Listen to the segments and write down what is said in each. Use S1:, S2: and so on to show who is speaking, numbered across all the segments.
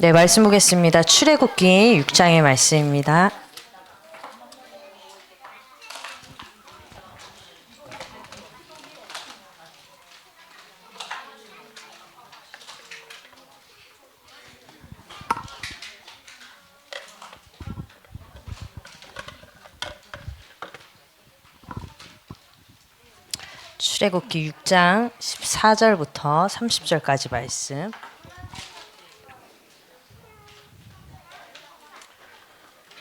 S1: 네, 말씀 보겠습니다. 출애굽기 6장의 말씀입니다. 출애굽기 6장 14절부터 30절까지 말씀.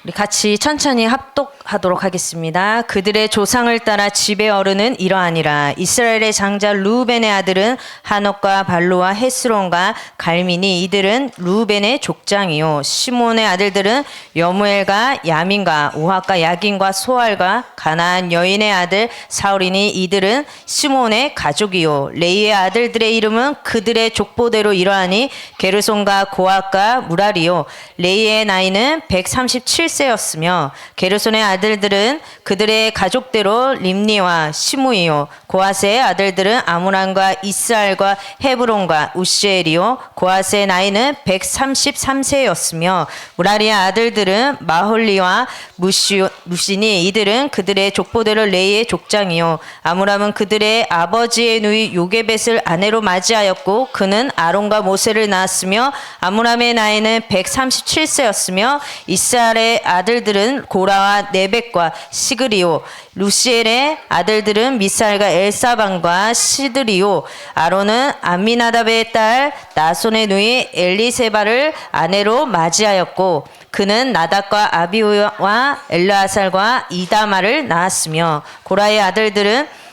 S1: 우리 같이 천천히 합독하도록 하겠습니다. 그들의 조상을 따라 집의 어른은 이러하니라. 이스라엘의 장자 루벤의 아들은 하녹과 발로와 헤스론과 갈미니, 이들은 루벤의 족장이요. 시몬의 아들들은 여무엘과 야민과 오학과 야긴과 소알과 가나안 여인의 아들 사울이니, 이들은 시몬의 가족이요. 레이의 아들들의 이름은 그들의 족보대로 이러하니 게르손과 고학과 무라리요. 레이의 나이는 137세였으며 게르손의 아들들은 그들의 가족대로 림니와 시므이요. 고하스의 아들들은 아므람과 이스알과 헤브론과 우시엘이요. 고하스의 나이는 133세였으며 무라리의 아들들은 마홀리와 무시니, 이들은 그들의 족보대로 레이의 족장이요. 아므람은 그들의 아버지의 누이 요게벳을 아내로 맞이하였고 그는 아론과 모세를 낳았으며 아므람의 나이는 137세였으며 이스라엘의 아들들은 고라와 네벡과 시그리요. 루시엘의 아들들은 미살과 엘사반과 시드리요. 아론은 암미나답의 딸 나손의 누이 엘리세바를 아내로 맞이하였고 그는 나답과 아비후와 엘르아살과 이다마를 낳았으며 고라의 아들들은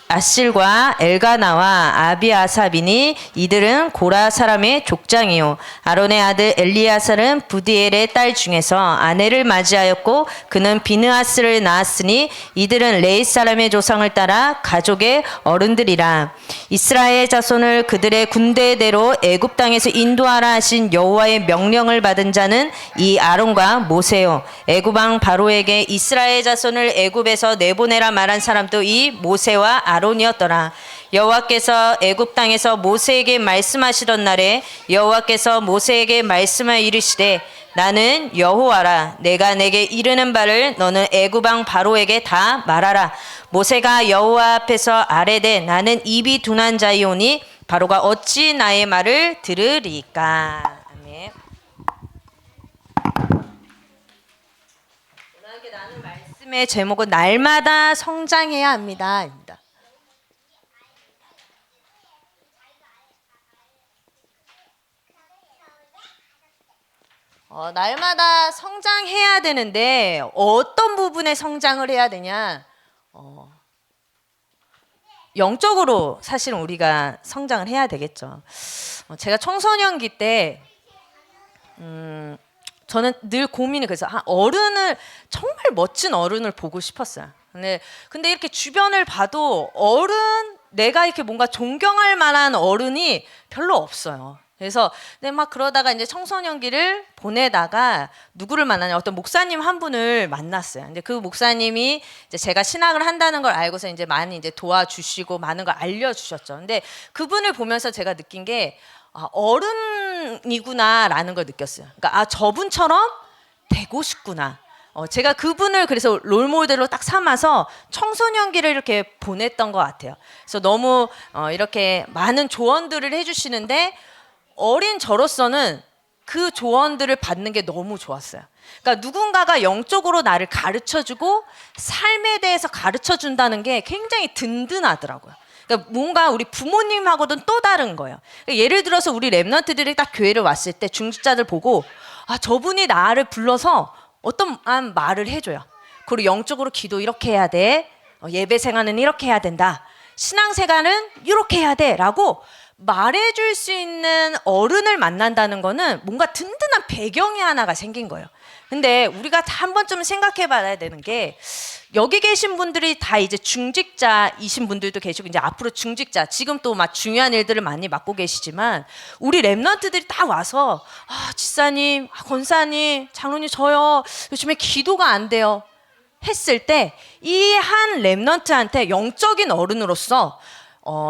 S1: 아실과 엘가나와 아비아삽이니, 이들은 고라 사람의 족장이요. 아론의 아들 엘리아살은 부디엘의 딸 중에서 아내를 맞이하였고 그는 비느하스를 낳았으니, 이들은 레이 사람의 조상을 따라 가족의 어른들이라. 이스라엘 자손을 그들의 군대대로 애굽 땅에서 인도하라 하신 여호와의 명령을 받은 자는 이 아론과 모세요. 애굽 왕 바로에게 이스라엘 자손을 애굽에서 내보내라 말한 사람도 이 모세와 아론이었더라. 여호와께서 애굽 땅에서 모세에게 말씀하시던 날에 여호와께서 모세에게 말씀하여 이르시되, 나는 여호와라. 내가 내게 이르는 바를 너는 애굽 왕 바로에게 다 말하라. 모세가 여호와 앞에서 아뢰되, 나는 입이 둔한 자이오니 바로가 어찌 나의 말을 들으리까. 아멘. 오늘 나눌 말씀의 제목은 날마다 성장해야 합니다. 날마다 성장해야 되는데 어떤 부분에 성장을 해야 되냐? 영적으로 사실은 우리가 성장을 해야 되겠죠. 제가 청소년기 때 저는 늘 고민이 그래서 어른을, 정말 멋진 어른을 보고 싶었어요. 근데 이렇게 주변을 봐도 내가 이렇게 뭔가 존경할 만한 어른이 별로 없어요. 그래서 막 그러다가 이제 청소년기를 보내다가 누구를 만나냐, 어떤 목사님 한 분을 만났어요. 근데 그 목사님이 이제 제가 신학을 한다는 걸 알고서 이제 많이 이제 도와주시고 많은 걸 알려주셨죠. 근데 그분을 보면서 제가 느낀 게 어른이구나라는 걸 느꼈어요. 그러니까 저분처럼 되고 싶구나. 제가 그분을 그래서 롤모델로 딱 삼아서 청소년기를 이렇게 보냈던 것 같아요. 그래서 너무 이렇게 많은 조언들을 해주시는데 어린 저로서는 그 조언들을 받는 게 너무 좋았어요. 그러니까 누군가가 영적으로 나를 가르쳐주고 삶에 대해서 가르쳐준다는 게 굉장히 든든하더라고요. 그러니까 뭔가 우리 부모님하고는 또 다른 거예요. 그러니까 예를 들어서 우리 랩런트들이 딱 교회를 왔을 때 중직자들 보고 저분이 나를 불러서 어떤 말을 해줘요. 그리고 영적으로 기도 이렇게 해야 돼. 예배 생활은 이렇게 해야 된다. 신앙생활은 이렇게 해야 돼. 라고 말해줄 수 있는 어른을 만난다는 거는 뭔가 든든한 배경이 하나가 생긴 거예요. 근데 우리가 다 한 번쯤 생각해 봐야 되는 게, 여기 계신 분들이 다 이제 중직자이신 분들도 계시고 이제 앞으로 중직자, 지금 또 막 중요한 일들을 많이 맡고 계시지만 우리 랩런트들이 딱 와서 지사님, 권사님, 장로님, 저요 요즘에 기도가 안 돼요 했을 때 이 한 랩런트한테 영적인 어른으로서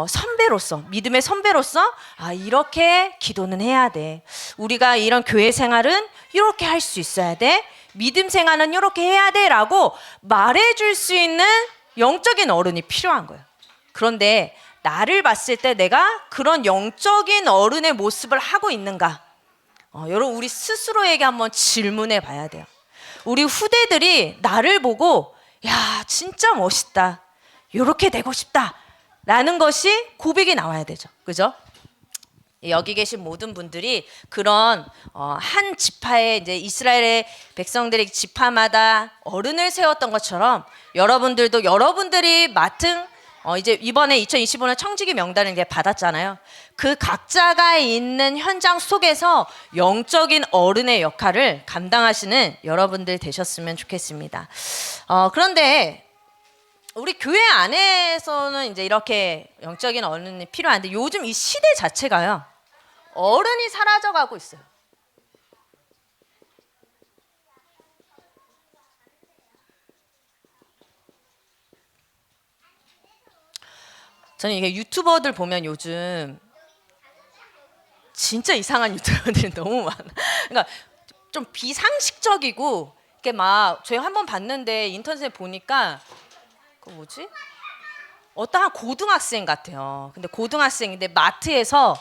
S1: 선배로서, 믿음의 선배로서 이렇게 기도는 해야 돼. 우리가 이런 교회 생활은 이렇게 할 수 있어야 돼. 믿음 생활은 이렇게 해야 돼. 라고 말해줄 수 있는 영적인 어른이 필요한 거예요. 그런데 나를 봤을 때 내가 그런 영적인 어른의 모습을 하고 있는가? 여러분 우리 스스로에게 한번 질문해 봐야 돼요. 우리 후대들이 나를 보고 야 진짜 멋있다. 이렇게 되고 싶다. 라는 것이 고백이 나와야 되죠. 그죠? 여기 계신 모든 분들이 그런 한 지파의 이제 이스라엘의 백성들의 지파마다 어른을 세웠던 것처럼 여러분들도 여러분들이 맡은 이제 이번에 2025년 청지기 명단을 이제 받았잖아요. 그 각자가 있는 현장 속에서 영적인 어른의 역할을 감당하시는 여러분들 되셨으면 좋겠습니다. 그런데 우리 교회 안에서는 이제 이렇게 영적인 어른이 필요한데 요즘 이 시대 자체가요. 어른이 사라져가고 있어요. 저는 이게 유튜버들 보면 요즘 진짜 이상한 유튜버들이 너무 많아. 그러니까 좀 비상식적이고 이게 막 저희 한번 봤는데 인터넷에 보니까 그 뭐지? 어떠한 고등학생 같아요. 근데 고등학생인데 마트에서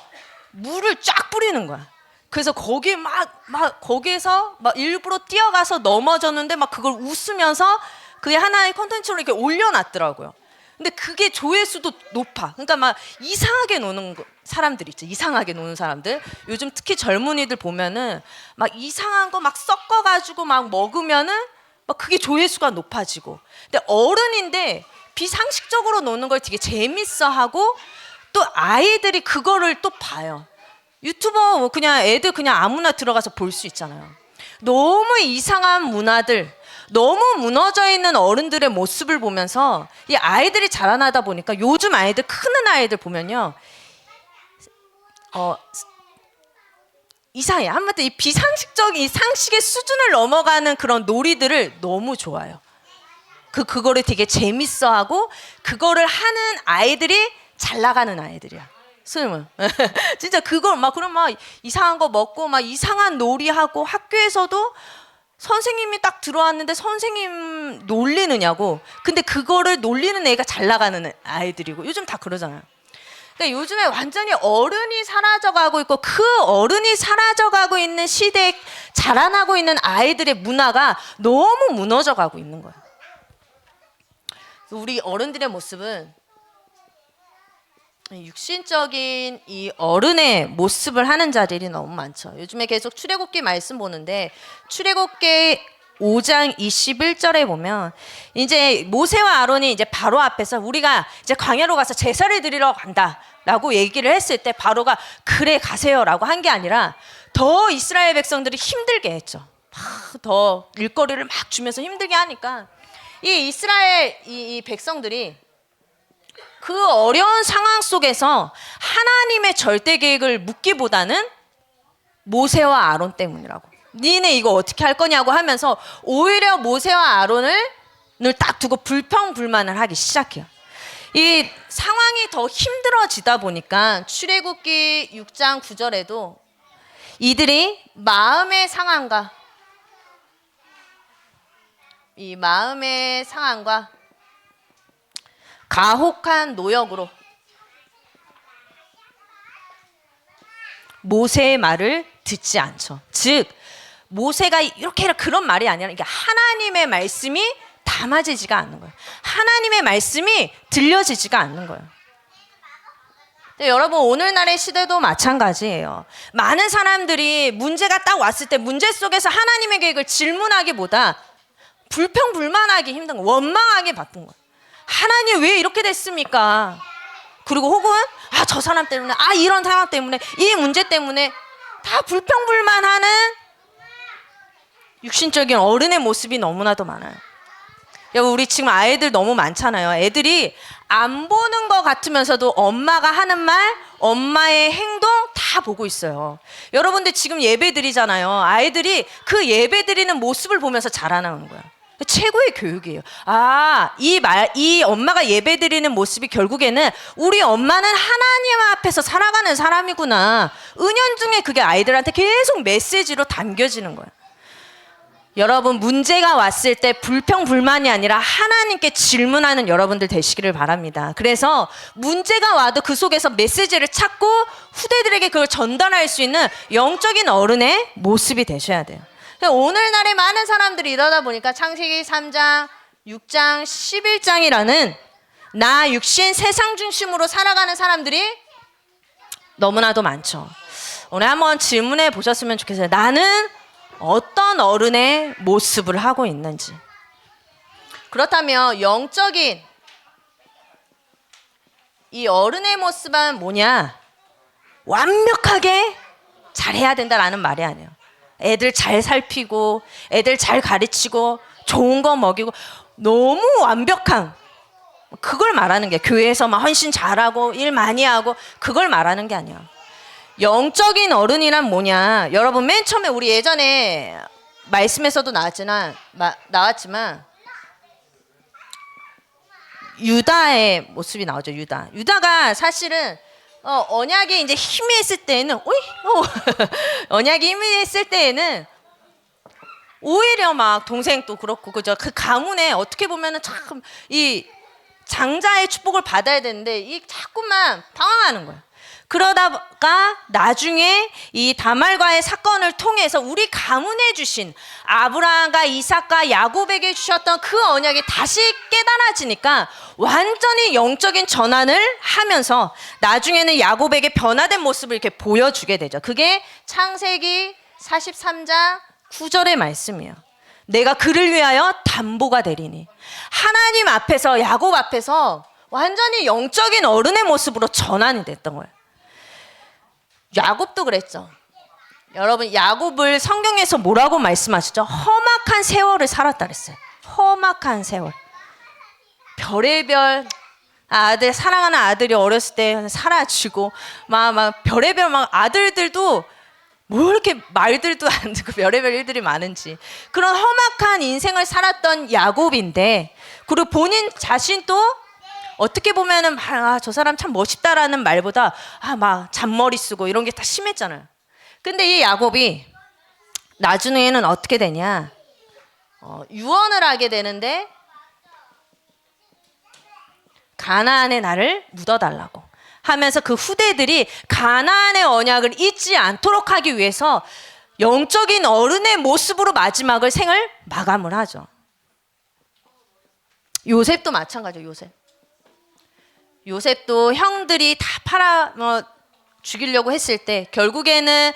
S1: 물을 쫙 뿌리는 거야. 그래서 거기 거기에서 막 일부러 뛰어가서 넘어졌는데 막 그걸 웃으면서 그게 하나의 컨텐츠로 이렇게 올려놨더라고요. 근데 그게 조회수도 높아. 그러니까 막 이상하게 노는 사람들 있죠. 이상하게 노는 사람들. 요즘 특히 젊은이들 보면은 막 이상한 거 막 섞어가지고 막 먹으면은 막 그게 조회수가 높아지고. 근데 어른인데 비상식적으로 노는 걸 되게 재밌어하고 또 아이들이 그거를 또 봐요. 유튜버 뭐 그냥 애들 그냥 아무나 들어가서 볼 수 있잖아요. 너무 이상한 문화들, 너무 무너져 있는 어른들의 모습을 보면서 이 아이들이 자라나다 보니까 요즘 아이들 크는 아이들 보면요, 이상해. 한마디로 이 비상식적인 이 상식의 수준을 넘어가는 그런 놀이들을 너무 좋아해요. 그거를 되게 재밌어하고 그거를 하는 아이들이 잘 나가는 아이들이야. 소임은 진짜 그걸 막 그럼 막 이상한 거 먹고 막 이상한 놀이하고 학교에서도 선생님이 딱 들어왔는데 선생님 놀리느냐고. 근데 그거를 놀리는 애가 잘 나가는 아이들이고 요즘 다 그러잖아요. 그러니까 요즘에 완전히 어른이 사라져가고 있고 그 어른이 사라져가고 있는 시대에 자라나고 있는 아이들의 문화가 너무 무너져가고 있는 거예요. 우리 어른들의 모습은 육신적인 이 어른의 모습을 하는 자들이 너무 많죠. 요즘에 계속 출애굽기 말씀 보는데 출애굽기 5장 21절에 보면 이제 모세와 아론이 이제 바로 앞에서 우리가 이제 광야로 가서 제사를 드리러 간다라고 얘기를 했을 때 바로가 그래 가세요라고 한 게 아니라 더 이스라엘 백성들이 힘들게 했죠. 막 더 일거리를 막 주면서 힘들게 하니까 이 이스라엘 이 백성들이 그 어려운 상황 속에서 하나님의 절대 계획을 묻기보다는 모세와 아론 때문이라고. 니네 이거 어떻게 할 거냐고 하면서 오히려 모세와 아론을 딱 두고 불평불만을 하기 시작해요. 이 상황이 더 힘들어지다 보니까 출애굽기 6장 9절에도 이들이 마음의 상황과 가혹한 노역으로 모세의 말을 듣지 않죠. 즉 모세가 이렇게 그런 말이 아니라 이게 하나님의 말씀이 담아지지가 않는 거예요. 하나님의 말씀이 들려지지가 않는 거예요. 여러분 오늘날의 시대도 마찬가지예요. 많은 사람들이 문제가 딱 왔을 때 문제 속에서 하나님의 계획을 질문하기보다 불평불만하기 힘든 거, 원망하기 바쁜 거예요. 하나님 왜 이렇게 됐습니까? 그리고 혹은 저 사람 때문에 이런 상황 때문에 이 문제 때문에 다 불평불만하는 육신적인 어른의 모습이 너무나도 많아요. 여러분 우리 지금 아이들 너무 많잖아요. 애들이 안 보는 것 같으면서도 엄마가 하는 말, 엄마의 행동 다 보고 있어요. 여러분들 지금 예배 드리잖아요. 아이들이 그 예배 드리는 모습을 보면서 자라나는 거예요. 최고의 교육이에요. 이 엄마가 예배 드리는 모습이 결국에는 우리 엄마는 하나님 앞에서 살아가는 사람이구나. 은연중에 그게 아이들한테 계속 메시지로 담겨지는 거예요. 여러분, 문제가 왔을 때 불평불만이 아니라 하나님께 질문하는 여러분들 되시기를 바랍니다. 그래서 문제가 와도 그 속에서 메시지를 찾고 후대들에게 그걸 전달할 수 있는 영적인 어른의 모습이 되셔야 돼요. 오늘날에 많은 사람들이 이러다 보니까 창세기 3장, 6장, 11장이라는 나 육신 세상 중심으로 살아가는 사람들이 너무나도 많죠. 오늘 한번 질문해 보셨으면 좋겠어요. 나는 어떤 어른의 모습을 하고 있는지. 그렇다면 영적인 이 어른의 모습은 뭐냐? 완벽하게 잘해야 된다라는 말이 아니에요. 애들 잘 살피고 애들 잘 가르치고 좋은 거 먹이고 너무 완벽한 그걸 말하는 게 교회에서 막 헌신 잘하고 일 많이 하고 그걸 말하는 게 아니야. 영적인 어른이란 뭐냐? 여러분 맨 처음에 우리 예전에 말씀에서도 나왔지만 유다의 모습이 나오죠. 유다가 사실은 언약에 이제 힘이 있을 때에는 언약이 힘이 있을 때에는 오히려 막 동생도 그렇고 그죠. 그 가문에 어떻게 보면은 참 이 장자의 축복을 받아야 되는데 이 자꾸만 당황하는 거야. 그러다가 나중에 이 다말과의 사건을 통해서 우리 가문에 주신 아브라함과 이삭과 야곱에게 주셨던 그 언약이 다시 깨달아지니까 완전히 영적인 전환을 하면서 나중에는 야곱에게 변화된 모습을 이렇게 보여주게 되죠. 그게 창세기 43장 9절의 말씀이에요. 내가 그를 위하여 담보가 되리니. 하나님 앞에서 야곱 앞에서 완전히 영적인 어른의 모습으로 전환이 됐던 거예요. 야곱도 그랬죠. 여러분 야곱을 성경에서 뭐라고 말씀하시죠? 험악한 세월을 살았다 그랬어요. 험악한 세월. 별의별 아들 사랑하는 아들이 어렸을 때 사라지고 막 별의별 막 아들들도 뭐 이렇게 말들도 안 듣고 별의별 일들이 많은지 그런 험악한 인생을 살았던 야곱인데 그리고 본인 자신도 어떻게 보면은 저 사람 참 멋있다라는 말보다 막 잔머리 쓰고 이런 게 다 심했잖아요. 근데 이 야곱이 나중에는 어떻게 되냐? 유언을 하게 되는데 가나안의 나를 묻어달라고 하면서 그 후대들이 가나안의 언약을 잊지 않도록 하기 위해서 영적인 어른의 모습으로 마지막을 생을 마감을 하죠. 요셉도 마찬가지예요. 요셉도 형들이 다 죽이려고 했을 때 결국에는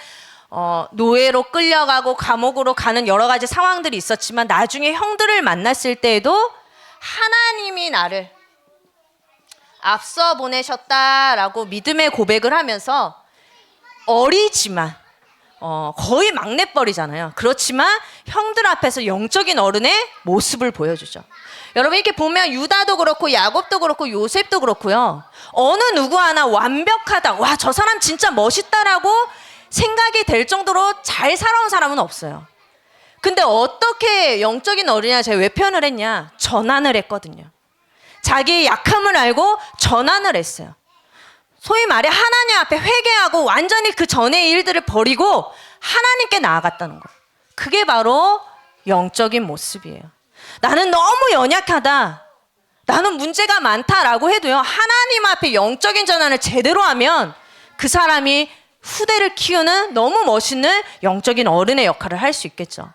S1: 노예로 끌려가고 감옥으로 가는 여러 가지 상황들이 있었지만 나중에 형들을 만났을 때에도 하나님이 나를 앞서 보내셨다라고 믿음의 고백을 하면서 어리지만 거의 막내뻘이잖아요. 그렇지만 형들 앞에서 영적인 어른의 모습을 보여주죠. 여러분 이렇게 보면 유다도 그렇고 야곱도 그렇고 요셉도 그렇고요. 어느 누구 하나 완벽하다. 와, 저 사람 진짜 멋있다라고 생각이 될 정도로 잘 살아온 사람은 없어요. 근데 어떻게 영적인 어른이냐 제가 왜 표현을 했냐? 전환을 했거든요. 자기의 약함을 알고 전환을 했어요. 소위 말해 하나님 앞에 회개하고 완전히 그 전의 일들을 버리고 하나님께 나아갔다는 거예요. 그게 바로 영적인 모습이에요. 나는 너무 연약하다. 나는 문제가 많다라고 해도요. 하나님 앞에 영적인 전환을 제대로 하면 그 사람이 후대를 키우는 너무 멋있는 영적인 어른의 역할을 할 수 있겠죠.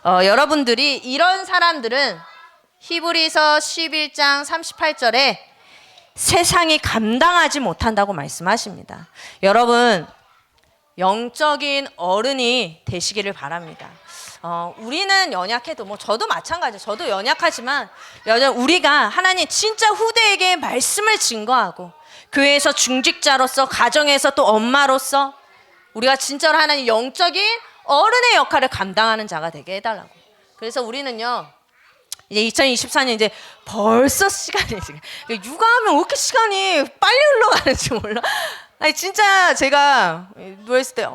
S1: 여러분들이 이런 사람들은 히브리서 11장 38절에 세상이 감당하지 못한다고 말씀하십니다. 여러분 영적인 어른이 되시기를 바랍니다. 우리는 연약해도 저도 마찬가지예요. 저도 연약하지만 우리가 하나님 진짜 후대에게 말씀을 증거하고 교회에서 중직자로서 가정에서 또 엄마로서 우리가 진짜로 하나님 영적인 어른의 역할을 감당하는 자가 되게 해달라고. 그래서 우리는요 이제 2024년 이제 벌써 시간이 지금 육아하면 왜 이렇게 시간이 빨리 흘러가는지 몰라. 아니 진짜 제가 누워있을 때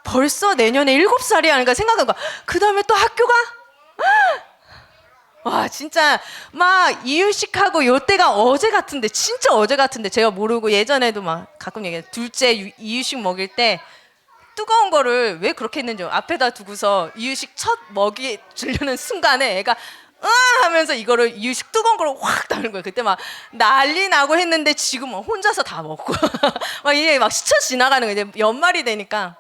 S1: 벌써 내년에 7살이야 하니까 생각한 거야. 그 다음에 또 학교가 와 진짜 막 이유식하고 요때가 어제 같은데 진짜 어제 같은데 제가 모르고 예전에도 막 가끔 얘기해 둘째 이유식 먹일 때 뜨거운 거를 왜 그렇게 했는지 앞에다 두고서 이유식 첫 먹이 주려는 순간에 애가 하면서 이거를 이유식 뜨거운 거를 확 따는 거예요. 그때 막 난리 나고 했는데 지금 혼자서 다 먹고 막 이게 막 스쳐 지나가는 거예요. 이제 연말이 되니까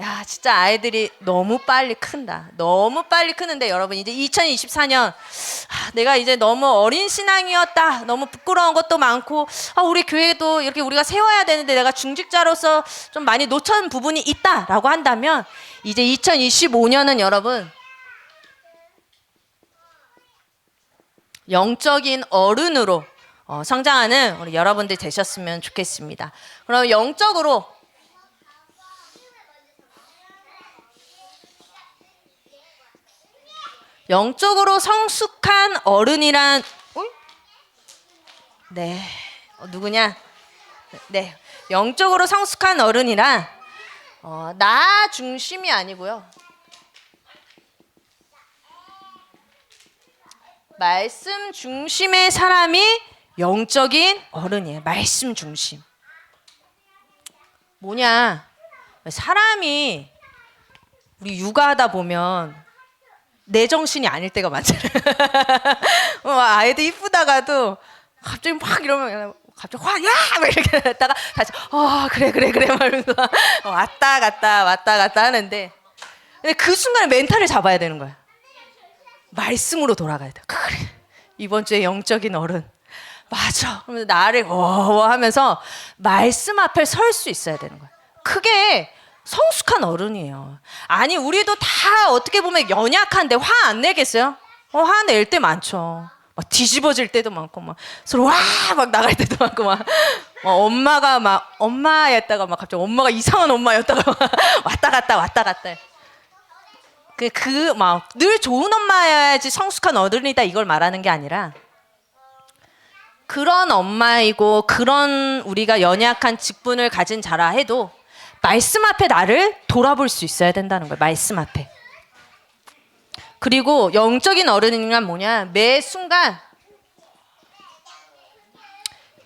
S1: 야 진짜 아이들이 너무 빨리 큰다. 너무 빨리 크는데 여러분 이제 2024년 내가 이제 너무 어린 신앙이었다. 너무 부끄러운 것도 많고 우리 교회도 이렇게 우리가 세워야 되는데 내가 중직자로서 좀 많이 놓친 부분이 있다라고 한다면 이제 2025년은 여러분 영적인 어른으로 성장하는 우리 여러분들 되셨으면 좋겠습니다. 그럼 영적으로 성숙한 어른이란 네 누구냐? 네 영적으로 성숙한 어른이란 나 중심이 아니고요. 말씀 중심의 사람이 영적인 어른이에요. 말씀 중심. 뭐냐? 사람이 우리 육아하다 보면 내 정신이 아닐 때가 많잖아요. 아이들 이쁘다가도 갑자기 막 이러면 갑자기 야! 막 이렇게 했다가 다시 그래 말면서 왔다 갔다 하는데 근데 그 순간에 멘탈을 잡아야 되는 거야. 말씀으로 돌아가야 돼. 그래. 이번 주에 영적인 어른. 맞아. 그러면서 나를 하면서 말씀 앞에 설 수 있어야 되는 거야. 그게 성숙한 어른이에요. 아니 우리도 다 어떻게 보면 연약한데 화 안 내겠어요? 화 낼 때 많죠. 막 뒤집어질 때도 많고 막 서로 막 나갈 때도 많고 막 엄마가 막 엄마였다가 막 갑자기 엄마가 이상한 엄마였다가 막 왔다 갔다. 막 늘 좋은 엄마여야지 성숙한 어른이다 이걸 말하는 게 아니라 그런 엄마이고 그런 우리가 연약한 직분을 가진 자라 해도 말씀 앞에 나를 돌아볼 수 있어야 된다는 거예요. 말씀 앞에. 그리고 영적인 어른이란 뭐냐? 매 순간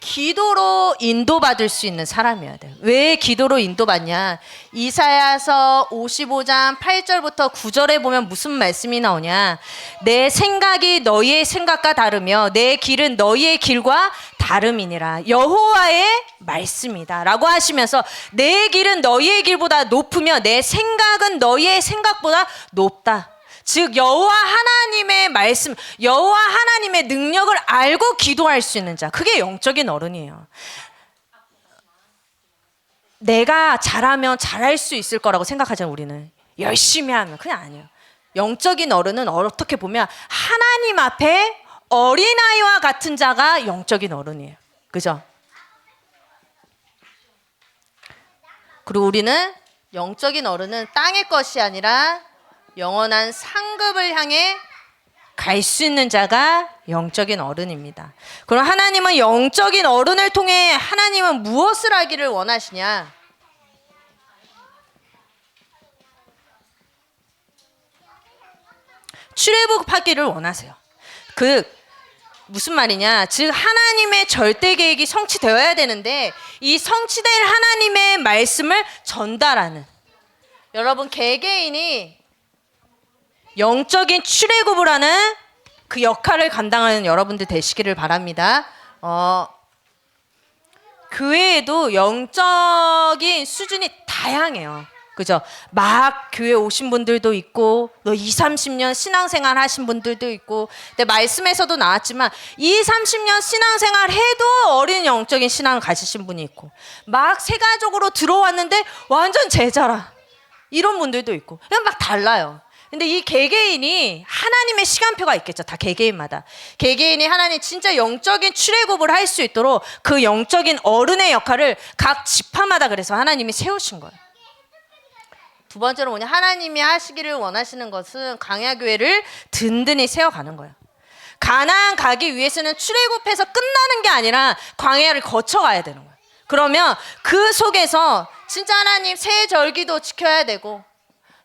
S1: 기도로 인도받을 수 있는 사람이어야 돼요. 왜 기도로 인도받냐? 이사야서 55장 8절부터 9절에 보면 무슨 말씀이 나오냐? 내 생각이 너희의 생각과 다르며 내 길은 너희의 길과 다름이니라. 여호와의 말씀이다 라고 하시면서 내 길은 너희의 길보다 높으며 내 생각은 너희의 생각보다 높다. 즉 여호와 하나님의 말씀, 여호와 하나님의 능력을 알고 기도할 수 있는 자, 그게 영적인 어른이에요. 내가 잘하면 잘할 수 있을 거라고 생각하잖아요. 우리는 열심히 하면 그냥 아니에요. 영적인 어른은 어떻게 보면 하나님 앞에 어린아이와 같은 자가 영적인 어른이에요. 그죠? 그리고 우리는 영적인 어른은 땅의 것이 아니라 영원한 상급을 향해 갈 수 있는 자가 영적인 어른입니다. 그럼 하나님은 영적인 어른을 통해 하나님은 무엇을 하기를 원하시냐? 출애굽하기를 원하세요. 무슨 말이냐? 즉 하나님의 절대 계획이 성취되어야 되는데 이 성취될 하나님의 말씀을 전달하는 여러분 개개인이 영적인 출애굽을 하는 그 역할을 감당하는 여러분들 되시기를 바랍니다. 교회에도 영적인 수준이 다양해요. 그죠? 막 교회 오신 분들도 있고, 20, 30년 신앙생활 하신 분들도 있고, 근데 말씀에서도 나왔지만, 20, 30년 신앙생활 해도 어린 영적인 신앙을 가지신 분이 있고, 막 세가족으로 들어왔는데 완전 제자라. 이런 분들도 있고, 그냥 막 달라요. 근데 이 개개인이 하나님의 시간표가 있겠죠. 다 개개인마다. 개개인이 하나님 진짜 영적인 출애굽을 할 수 있도록 그 영적인 어른의 역할을 각 지파마다 그래서 하나님이 세우신 거예요. 두 번째로 뭐냐? 하나님이 하시기를 원하시는 것은 광야교회를 든든히 세워가는 거예요. 가나안 가기 위해서는 출애굽해서 끝나는 게 아니라 광야를 거쳐가야 되는 거예요. 그러면 그 속에서 진짜 하나님 새 절기도 지켜야 되고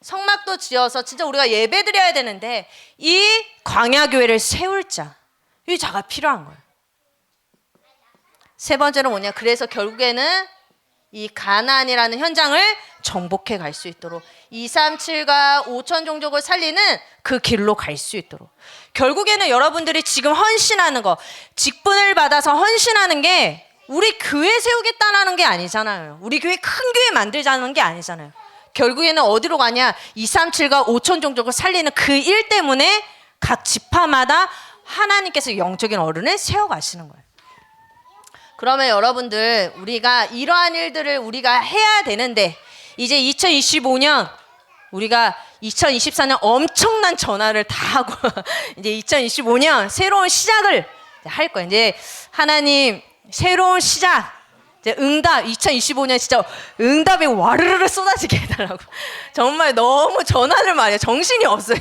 S1: 성막도 지어서 진짜 우리가 예배 드려야 되는데 이 광야교회를 세울 자, 이 자가 필요한 거예요. 세 번째로 뭐냐? 그래서 결국에는 이 가나안이라는 현장을 정복해 갈 수 있도록 237과 5천 종족을 살리는 그 길로 갈 수 있도록 결국에는 여러분들이 지금 헌신하는 거, 직분을 받아서 헌신하는 게 우리 교회 세우겠다는 게 아니잖아요. 우리 교회 큰 교회 만들자는 게 아니잖아요. 결국에는 어디로 가냐? 237과 5천 종족을 살리는 그 일 때문에 각 지파마다 하나님께서 영적인 어른을 세워가시는 거예요. 그러면 여러분들, 우리가 이러한 일들을 우리가 해야 되는데 이제 2025년 우리가 2024년 엄청난 전환을 다 하고 이제 2025년 새로운 시작을 할 거예요. 이제 하나님 새로운 시작, 이제 응답, 2025년 진짜 응답이 와르르르 쏟아지게 해달라고. 정말 너무 전환을 많이 해요. 정신이 없어요.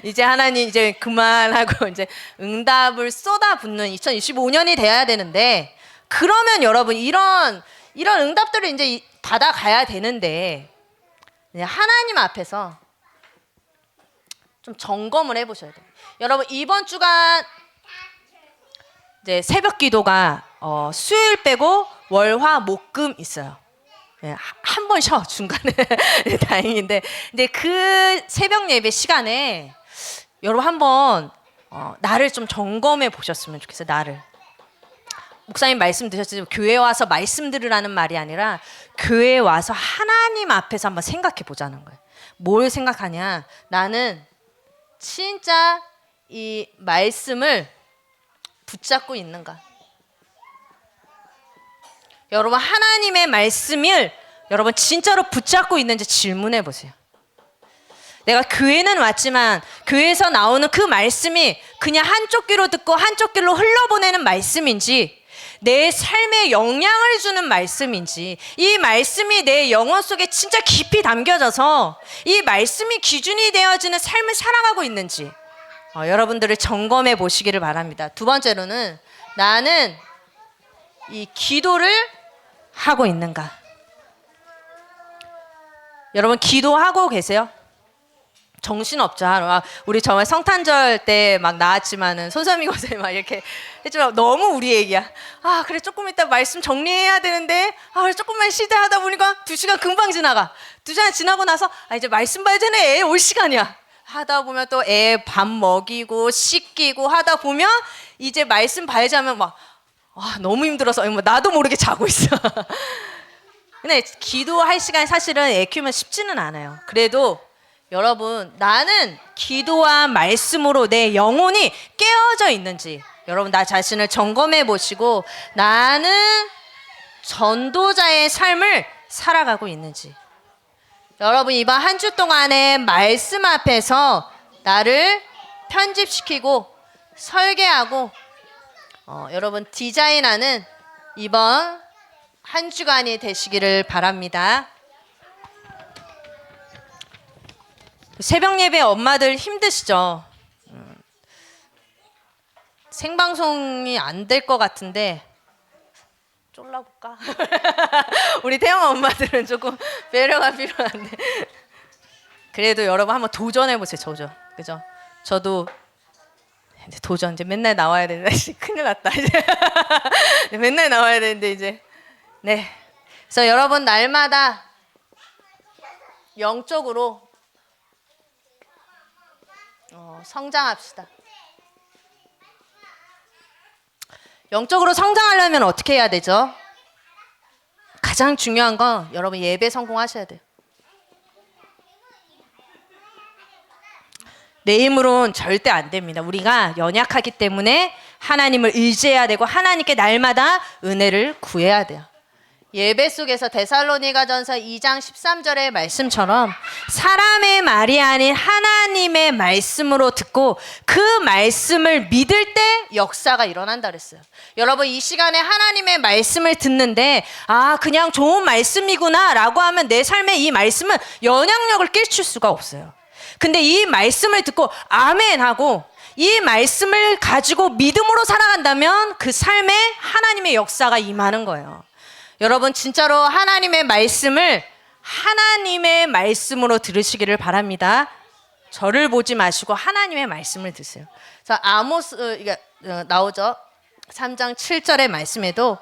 S1: 이제 하나님 이제 그만하고 이제 응답을 쏟아붓는 2025년이 돼야 되는데, 그러면 여러분 이런 응답들을 이제 받아가야 되는데 하나님 앞에서 좀 점검을 해보셔야 돼요. 여러분 이번 주간 이제 새벽 기도가 수요일 빼고 월, 화, 목, 금 있어요. 네, 한 번 쉬어 중간에 네, 다행인데, 근데 그 새벽 예배 시간에 여러분 한번 나를 좀 점검해 보셨으면 좋겠어요. 나를. 목사님 말씀 드셨죠? 교회 와서 말씀 들으라는 말이 아니라 교회에 와서 하나님 앞에서 한번 생각해 보자는 거예요. 뭘 생각하냐? 나는 진짜 이 말씀을 붙잡고 있는가? 여러분 하나님의 말씀을 여러분 진짜로 붙잡고 있는지 질문해 보세요. 내가 교회는 왔지만 교회에서 나오는 그 말씀이 그냥 한쪽 귀로 듣고 한쪽 귀로 흘러보내는 말씀인지, 내 삶에 영향을 주는 말씀인지, 이 말씀이 내 영혼 속에 진짜 깊이 담겨져서 이 말씀이 기준이 되어지는 삶을 살아가고 있는지 여러분들을 점검해 보시기를 바랍니다. 두 번째로는 나는 이 기도를 하고 있는가? 여러분 기도하고 계세요? 정신없죠. 우리 정말 성탄절 때 막 나왔지만은 손선미 고사님 막 이렇게 했지만 너무 우리 얘기야. 그래 조금 이따 말씀 정리해야 되는데 그래 조금만 쉬다 하다 보니까 2시간 금방 지나가. 2시간 지나고 나서 이제 말씀 봐야 되네. 애 올 시간이야. 하다 보면 또 애 밥 먹이고 씻기고 하다 보면 이제 말씀 봐야지 하면 막 너무 힘들어서 나도 모르게 자고 있어. 근데 기도할 시간이 사실은 애 키우면 쉽지는 않아요. 그래도 여러분 나는 기도와 말씀으로 내 영혼이 깨어져 있는지 여러분 나 자신을 점검해 보시고 나는 전도자의 삶을 살아가고 있는지, 여러분 이번 한 주 동안에 말씀 앞에서 나를 편집시키고 설계하고 여러분 디자인하는 이번 한 주간이 되시기를 바랍니다. 새벽 예배 엄마들 힘드시죠? 생방송이 안 될 것 같은데 쫄라볼까? 우리 태영 엄마들은 조금 배려가 필요한데 그래도 여러분 한번 도전해보세요. 도전. 그죠? 저도 이제 도전, 이제 맨날 나와야 되는데 큰일 났다. 이제 맨날 나와야 되는데 이제 네. 그래서 여러분 날마다 영적으로 성장합시다. 영적으로 성장하려면 어떻게 해야 되죠? 가장 중요한 건 여러분 예배 성공하셔야 돼요. 내 힘으로는 절대 안 됩니다. 우리가 연약하기 때문에 하나님을 의지해야 되고 하나님께 날마다 은혜를 구해야 돼요. 예배 속에서 데살로니가전서 2장 13절의 말씀처럼 사람의 말이 아닌 하나님의 말씀으로 듣고 그 말씀을 믿을 때 역사가 일어난다 그랬어요. 여러분 이 시간에 하나님의 말씀을 듣는데 그냥 좋은 말씀이구나 라고 하면 내 삶에 이 말씀은 영향력을 끼칠 수가 없어요. 근데 이 말씀을 듣고 아멘 하고 이 말씀을 가지고 믿음으로 살아간다면 그 삶에 하나님의 역사가 임하는 거예요. 여러분 진짜로 하나님의 말씀을 하나님의 말씀으로 들으시기를 바랍니다. 저를 보지 마시고 하나님의 말씀을 드세요. 자, 아모스 이게 나오죠. 3장 7절의 말씀에도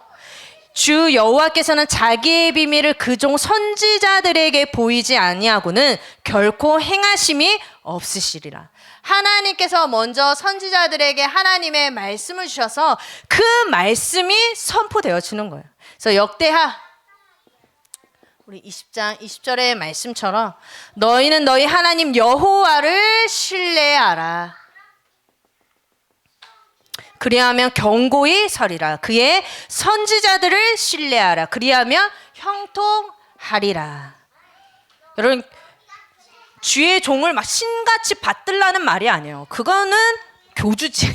S1: 주 여호와께서는 자기의 비밀을 그종 선지자들에게 보이지 아니하고는 결코 행하심이 없으시리라. 하나님께서 먼저 선지자들에게 하나님의 말씀을 주셔서 그 말씀이 선포되어지는 거예요. 그래서 역대하 우리 20장 20절의 말씀처럼 너희는 너희 하나님 여호와를 신뢰하라. 그리하면 경고히 서리라. 그의 선지자들을 신뢰하라. 그리하면 형통하리라. 여러분, 주의 종을 막 신같이 받들라는 말이 아니에요. 그거는 교주지.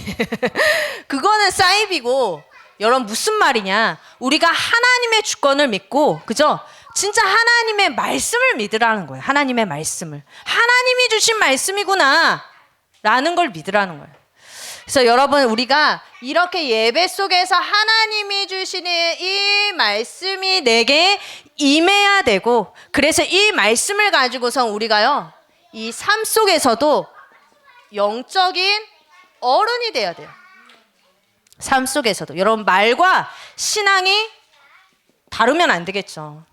S1: 그거는 사이비고. 여러분, 무슨 말이냐? 우리가 하나님의 주권을 믿고, 그죠? 진짜 하나님의 말씀을 믿으라는 거예요. 하나님의 말씀을. 하나님이 주신 말씀이구나 라는 걸 믿으라는 거예요. 그래서 여러분, 우리가 이렇게 예배 속에서 하나님이 주시는 이 말씀이 내게 임해야 되고, 그래서 이 말씀을 가지고서 우리가요, 이 삶 속에서도 영적인 어른이 돼야 돼요. 삶 속에서도. 여러분, 말과 신앙이 다르면 안 되겠죠.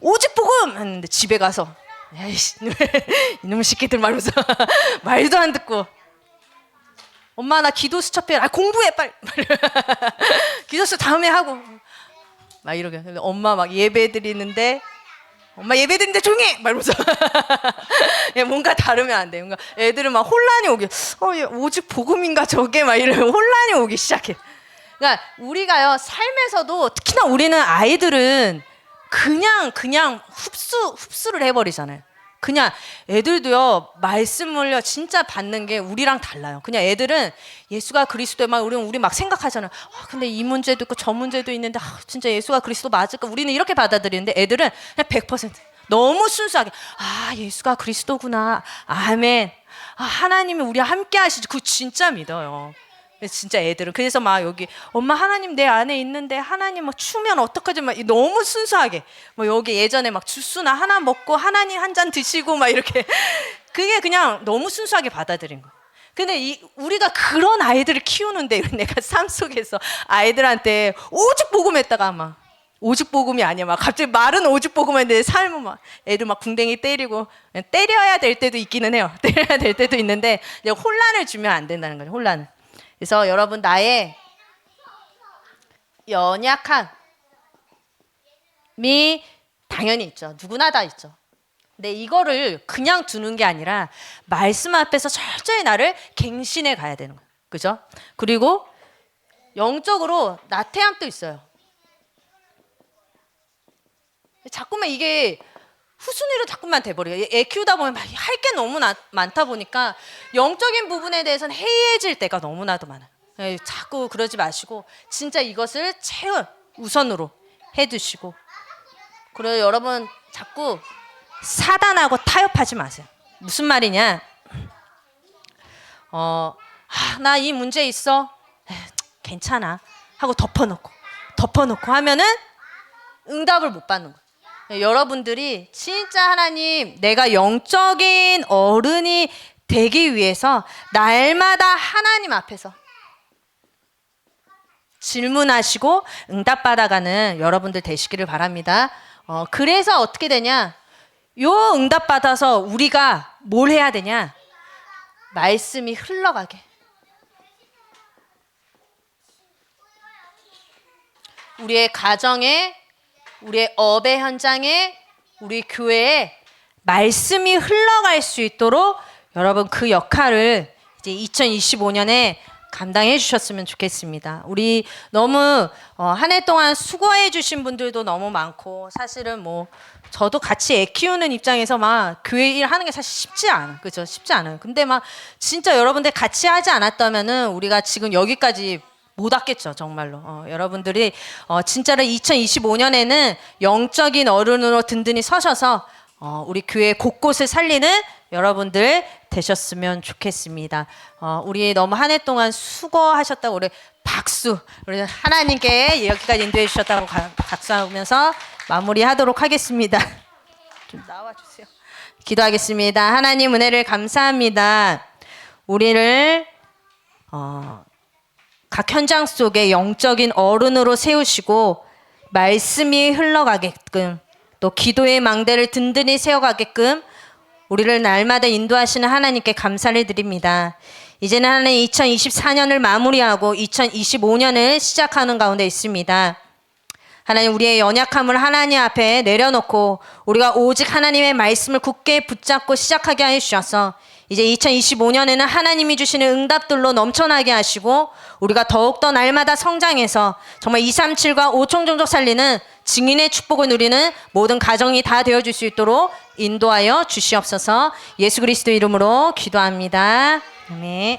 S1: 오직 복음! 했는데 집에 가서 에이씨, 이놈의 새끼들 말면서 말도 안 듣고 엄마 나 기도수 첩해. 공부해 빨리. 기도수 다음에 하고 막 이러게. 엄마 막 예배 드리는데 엄마 예배 드리는데 조용히 해! 말면서 뭔가 다르면 안 돼. 뭔가 애들은 막 혼란이 오게. 오직 복음인가 저게 막 이러면 혼란이 오기 시작해. 그러니까 우리가요 삶에서도 특히나 우리는 아이들은 그냥 흡수를 해버리잖아요. 그냥 애들도요 말씀을요 진짜 받는 게 우리랑 달라요. 그냥 애들은 예수가 그리스도만 우리 막 생각하잖아요. 근데 이 문제도 있고 저 문제도 있는데 진짜 예수가 그리스도 맞을까? 우리는 이렇게 받아들이는데 애들은 그냥 100% 너무 순수하게 예수가 그리스도구나. 아멘. 하나님이 우리와 함께 하시지. 그거 진짜 믿어요. 진짜 애들은. 그래서 막 여기 엄마 하나님 내 안에 있는데 하나님 막 추면 어떡하지? 막 너무 순수하게 뭐 여기 예전에 막 주스나 하나 먹고 하나님 한 잔 드시고 막 이렇게 그게 그냥 너무 순수하게 받아들인 거. 근데 우리가 그런 아이들을 키우는데 내가 삶 속에서 아이들한테 오직 복음했다가 막 오직 복음이 아니야. 막 갑자기 말은 오직 복음인데 삶은 막 애들 막 궁뎅이 때리고 때려야 될 때도 있기는 해요. 때려야 될 때도 있는데 혼란을 주면 안 된다는 거죠. 혼란을. 그래서 여러분 나의 연약함이 당연히 있죠. 누구나 다 있죠. 근데 이거를 그냥 두는 게 아니라 말씀 앞에서 철저히 나를 갱신해 가야 되는 거예요. 그죠? 그리고 영적으로 나태함도 있어요. 자꾸만 이게 후순위로 자꾸만 돼버려요. 애 키우다 보면 할 게 너무 많다 보니까 영적인 부분에 대해서는 해이해질 때가 너무나도 많아요. 자꾸 그러지 마시고 진짜 이것을 최우선으로 해두시고, 그리고 여러분 자꾸 사단하고 타협하지 마세요. 무슨 말이냐? 나 이 문제 있어. 괜찮아 하고 덮어놓고 하면은 응답을 못 받는 거예요. 여러분들이 진짜 하나님 내가 영적인 어른이 되기 위해서 날마다 하나님 앞에서 질문하시고 응답받아가는 여러분들 되시기를 바랍니다. 그래서 어떻게 되냐? 요 응답받아서 우리가 뭘 해야 되냐? 말씀이 흘러가게. 우리의 가정에, 우리의 업의 현장에, 우리 교회에 말씀이 흘러갈 수 있도록 여러분 그 역할을 이제 2025년에 감당해 주셨으면 좋겠습니다. 우리 너무 한 해 동안 수고해 주신 분들도 너무 많고, 사실은 뭐 저도 같이 애 키우는 입장에서 막 교회 일 하는 게 사실 쉽지 않아. 그죠? 쉽지 않아요. 근데 막 진짜 여러분들 같이 하지 않았다면은 우리가 지금 여기까지 못 왔겠죠, 정말로. 여러분들이 진짜로 2025년에는 영적인 어른으로 든든히 서셔서 우리 교회 곳곳을 살리는 여러분들 되셨으면 좋겠습니다. 우리 너무 한 해 동안 수고하셨다고 우리 박수, 우리 하나님께 여기까지 인도해 주셨다고 박수하면서 마무리하도록 하겠습니다. 좀 나와주세요. 기도하겠습니다. 하나님 은혜를 감사합니다. 우리를 각 현장 속에 영적인 어른으로 세우시고 말씀이 흘러가게끔 또 기도의 망대를 든든히 세워가게끔 우리를 날마다 인도하시는 하나님께 감사를 드립니다. 이제는 하나님 2024년을 마무리하고 2025년을 시작하는 가운데 있습니다. 하나님 우리의 연약함을 하나님 앞에 내려놓고 우리가 오직 하나님의 말씀을 굳게 붙잡고 시작하게 하여 주셔서 이제 2025년에는 하나님이 주시는 응답들로 넘쳐나게 하시고 우리가 더욱더 날마다 성장해서 정말 237과 5총 종족 살리는 증인의 축복을 누리는 모든 가정이 다 되어줄 수 있도록 인도하여 주시옵소서. 예수 그리스도 이름으로 기도합니다. 아멘.